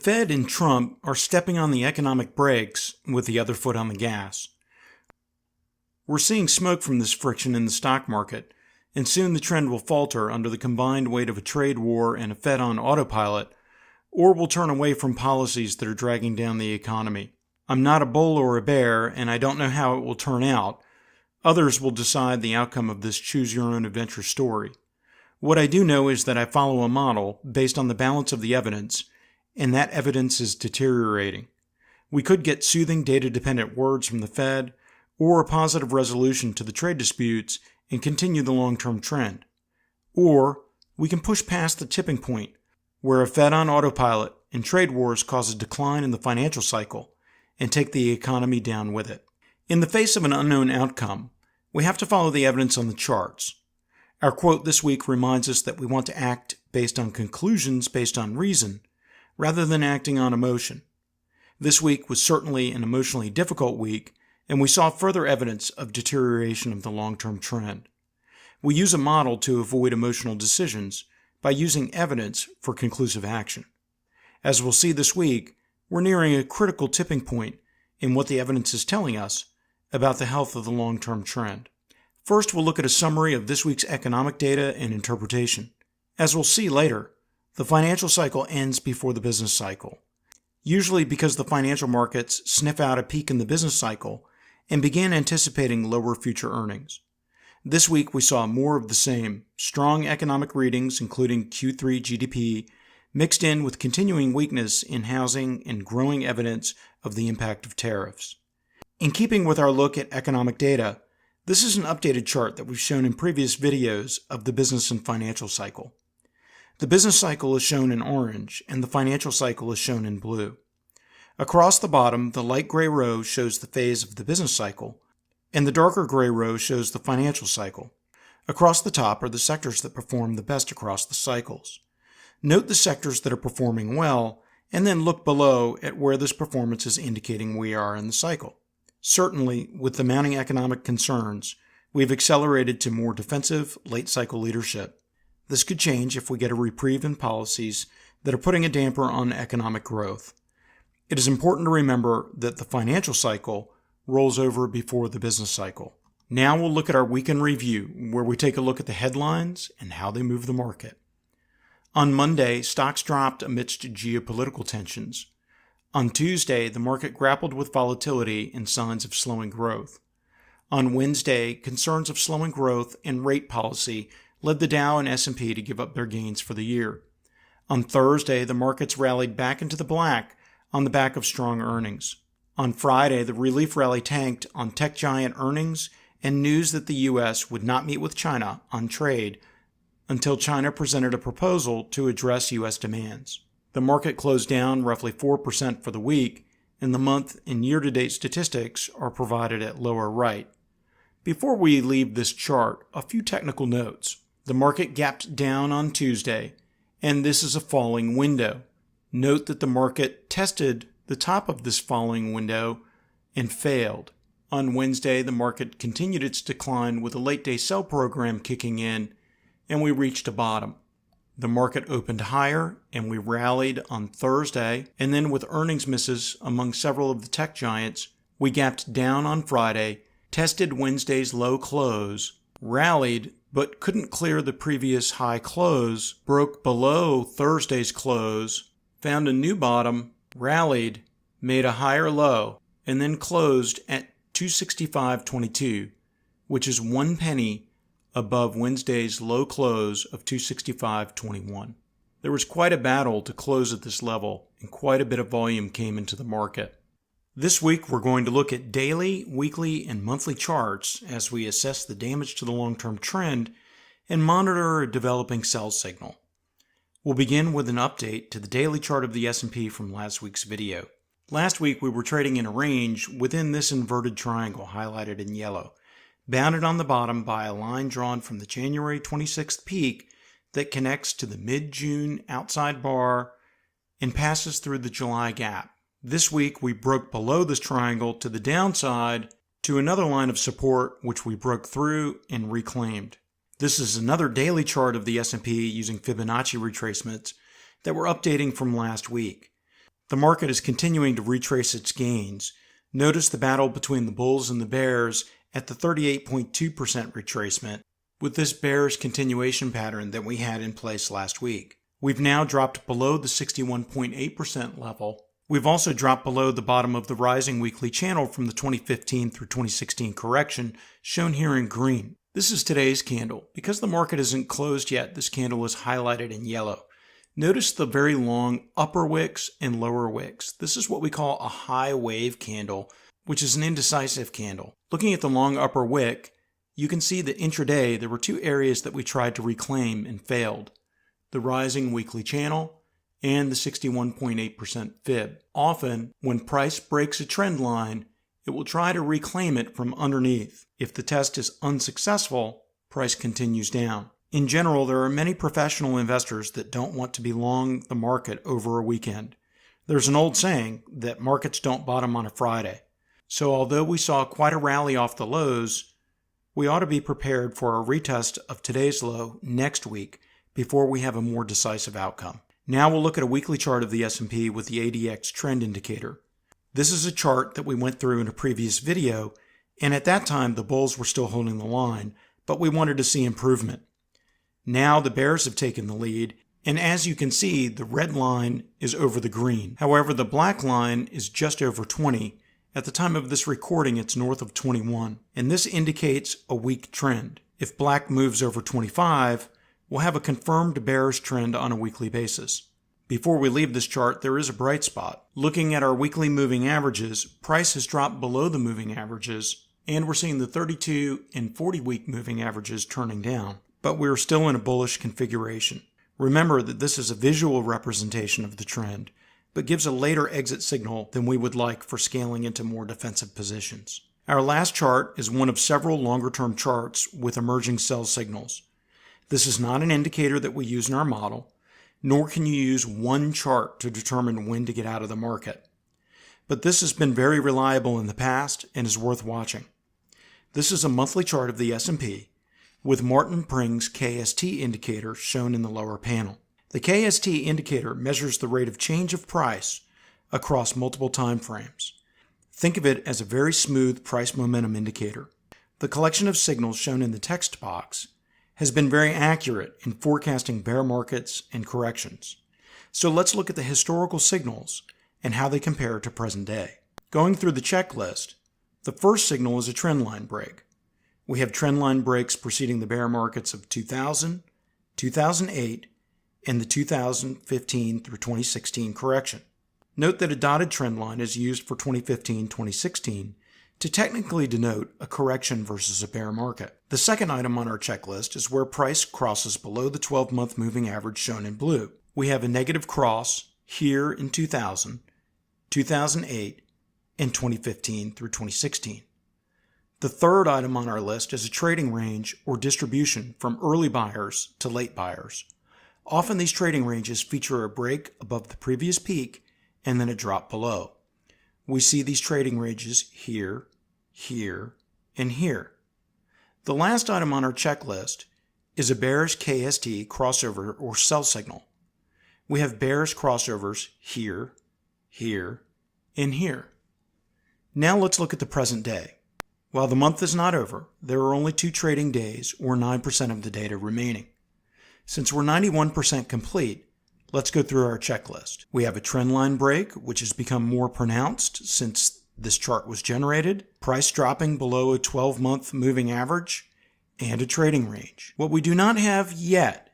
Fed and Trump are stepping on the economic brakes with the other foot on the gas. We're seeing smoke from this friction in the stock market, and soon the trend will falter under the combined weight of a trade war and a Fed on autopilot, or will turn away from policies that are dragging down the economy. I'm not a bull or a bear, and I don't know how it will turn out. Others will decide the outcome of this choose-your-own-adventure story. What I do know is that I follow a model based on the balance of the evidence, and that evidence is deteriorating. We could get soothing data-dependent words from the Fed, or a positive resolution to the trade disputes and continue the long-term trend. Or we can push past the tipping point, where a Fed on autopilot and trade wars cause a decline in the financial cycle and take the economy down with it. In the face of an unknown outcome, we have to follow the evidence on the charts. Our quote this week reminds us that we want to act based on conclusions based on reason, rather than acting on emotion. This week was certainly an emotionally difficult week, and we saw further evidence of deterioration of the long-term trend. We use a model to avoid emotional decisions by using evidence for conclusive action. As we'll see this week, we're nearing a critical tipping point in what the evidence is telling us about the health of the long-term trend. First, we'll look at a summary of this week's economic data and interpretation. As we'll see later, the financial cycle ends before the business cycle, usually because the financial markets sniff out a peak in the business cycle and begin anticipating lower future earnings. This week we saw more of the same, strong economic readings including Q3 GDP, mixed in with continuing weakness in housing and growing evidence of the impact of tariffs. In keeping with our look at economic data, this is an updated chart that we've shown in previous videos of the business and financial cycle. The business cycle is shown in orange and the financial cycle is shown in blue. Across the bottom, the light gray row shows the phase of the business cycle, and the darker gray row shows the financial cycle. Across the top are the sectors that perform the best across the cycles. Note the sectors that are performing well, and then look below at where this performance is indicating we are in the cycle. Certainly, with the mounting economic concerns, we've accelerated to more defensive, late-cycle leadership. This could change if we get a reprieve in policies that are putting a damper on economic growth. It is important to remember that the financial cycle rolls over before the business cycle. Now we'll look at our week in review, where we take a look at the headlines and how they move the market. On Monday, stocks dropped amidst geopolitical tensions. On Tuesday, the market grappled with volatility and signs of slowing growth. On Wednesday, concerns of slowing growth and rate policy led the Dow and S&P to give up their gains for the year. On Thursday, the markets rallied back into the black on the back of strong earnings. On Friday, the relief rally tanked on tech giant earnings and news that the U.S. would not meet with China on trade until China presented a proposal to address U.S. demands. The market closed down roughly 4% for the week, and the month and year-to-date statistics are provided at lower right. Before we leave this chart, a few technical notes. The market gapped down on Tuesday, and this is a falling window. Note that the market tested the top of this falling window and failed. On Wednesday, the market continued its decline with a late-day sell program kicking in, and we reached a bottom. The market opened higher, and we rallied on Thursday, and then with earnings misses among several of the tech giants, we gapped down on Friday, tested Wednesday's low close, rallied, but couldn't clear the previous high close, broke below Thursday's close, found a new bottom, rallied, made a higher low, and then closed at 265.22, which is 1 penny above Wednesday's low close of 265.21. There was quite a battle to close at this level, and quite a bit of volume came into the market. This week we're going to look at daily, weekly, and monthly charts as we assess the damage to the long-term trend and monitor a developing sell signal. We'll begin with an update to the daily chart of the S&P from last week's video. Last week we were trading in a range within this inverted triangle highlighted in yellow, bounded on the bottom by a line drawn from the January 26th peak that connects to the mid-June outside bar and passes through the July gap. This week we broke below this triangle to the downside to another line of support which we broke through and reclaimed. This is another daily chart of the S&P using Fibonacci retracements that we're updating from last week. The market is continuing to retrace its gains. Notice the battle between the bulls and the bears at the 38.2% retracement, with this bearish continuation pattern that we had in place last week. We've now dropped below the 61.8% level. We've also dropped below the bottom of the rising weekly channel from the 2015 through 2016 correction, shown here in green. This is today's candle. Because the market isn't closed yet, this candle is highlighted in yellow. Notice the very long upper wicks and lower wicks. This is what we call a high wave candle, which is an indecisive candle. Looking at the long upper wick, you can see that intraday there were two areas that we tried to reclaim and failed: the rising weekly channel and the 61.8% fib. Often, when price breaks a trend line, it will try to reclaim it from underneath. If the test is unsuccessful, price continues down. In general, there are many professional investors that don't want to be long the market over a weekend. There's an old saying that markets don't bottom on a Friday. So although we saw quite a rally off the lows, we ought to be prepared for a retest of today's low next week before we have a more decisive outcome. Now we'll look at a weekly chart of the S&P with the ADX trend indicator. This is a chart that we went through in a previous video, and at that time the bulls were still holding the line, but we wanted to see improvement. Now the bears have taken the lead, and as you can see, the red line is over the green. However, the black line is just over 20. At the time of this recording, it's north of 21, and this indicates a weak trend. If black moves over 25, we'll have a confirmed bearish trend on a weekly basis. Before we leave this chart, there is a bright spot. Looking at our weekly moving averages, price has dropped below the moving averages, and we're seeing the 32 and 40-week moving averages turning down. But we're still in a bullish configuration. Remember that this is a visual representation of the trend, but gives a later exit signal than we would like for scaling into more defensive positions. Our last chart is one of several longer-term charts with emerging sell signals. This is not an indicator that we use in our model, nor can you use one chart to determine when to get out of the market. But this has been very reliable in the past and is worth watching. This is a monthly chart of the S&P, with Martin Pring's KST indicator shown in the lower panel. The KST indicator measures the rate of change of price across multiple time frames. Think of it as a very smooth price momentum indicator. The collection of signals shown in the text box has been very accurate in forecasting bear markets and corrections. So let's look at the historical signals and how they compare to present day. Going through the checklist, the first signal is a trendline break. We have trendline breaks preceding the bear markets of 2000, 2008, and the 2015 through 2016 correction. Note that a dotted trendline is used for 2015-2016 to technically denote a correction versus a bear market. The second item on our checklist is where price crosses below the 12-month moving average shown in blue. We have a negative cross here in 2000, 2008, and 2015 through 2016. The third item on our list is a trading range or distribution from early buyers to late buyers. Often these trading ranges feature a break above the previous peak and then a drop below. We see these trading ranges here, here, and here. The last item on our checklist is a bearish KST crossover or sell signal. We have bearish crossovers here, here, and here. Now let's look at the present day. While the month is not over, there are only 2 trading days or 9% of the data remaining. Since we're 91% complete, let's go through our checklist. We have a trendline break, which has become more pronounced since this chart was generated, price dropping below a 12-month moving average, and a trading range. What we do not have yet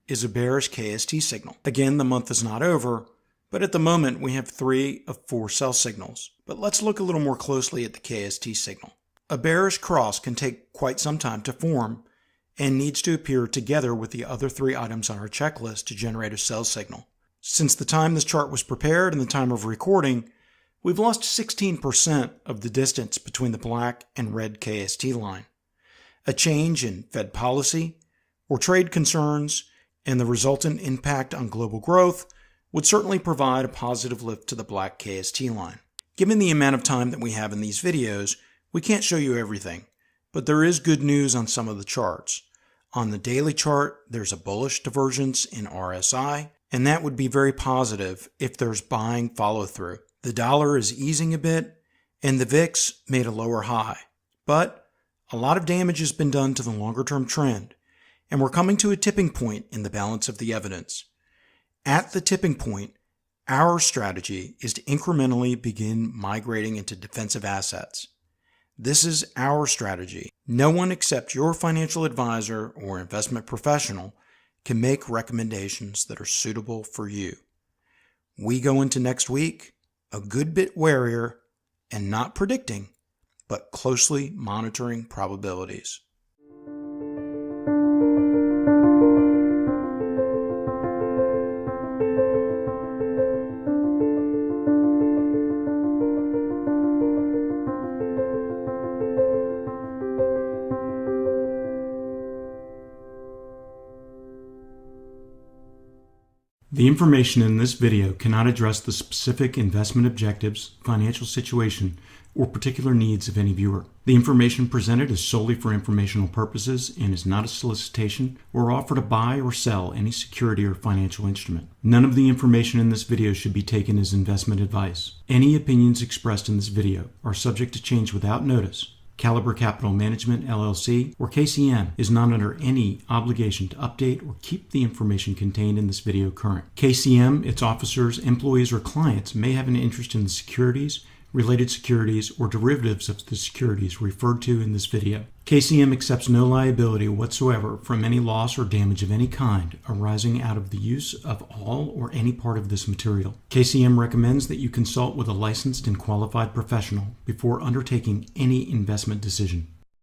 is a bearish KST signal. Again, the month is not over, but at the moment we have 3 of 4 sell signals. But let's look a little more closely at the KST signal. A bearish cross can take quite some time to form and needs to appear together with the other 3 items on our checklist to generate a sell signal. Since the time this chart was prepared and the time of recording, we've lost 16% of the distance between the black and red KST line. A change in Fed policy or trade concerns and the resultant impact on global growth would certainly provide a positive lift to the black KST line. Given the amount of time that we have in these videos, we can't show you everything, but there is good news on some of the charts. On the daily chart, there's a bullish divergence in RSI, and that would be very positive if there's buying follow-through. The dollar is easing a bit, and the VIX made a lower high. But a lot of damage has been done to the longer-term trend, and we're coming to a tipping point in the balance of the evidence. At the tipping point, our strategy is to incrementally begin migrating into defensive assets. This is our strategy. No one except your financial advisor or investment professional can make recommendations that are suitable for you. We go into next week a good bit warier and not predicting, but closely monitoring probabilities. The information in this video cannot address the specific investment objectives, financial situation, or particular needs of any viewer. The information presented is solely for informational purposes and is not a solicitation or offer to buy or sell any security or financial instrument. None of the information in this video should be taken as investment advice. Any opinions expressed in this video are subject to change without notice. Caliber Capital Management, LLC, or KCM, is not under any obligation to update or keep the information contained in this video current. KCM, its officers, employees, or clients may have an interest in the securities, related securities, or derivatives of the securities referred to in this video. KCM accepts no liability whatsoever from any loss or damage of any kind arising out of the use of all or any part of this material. KCM recommends that you consult with a licensed and qualified professional before undertaking any investment decision.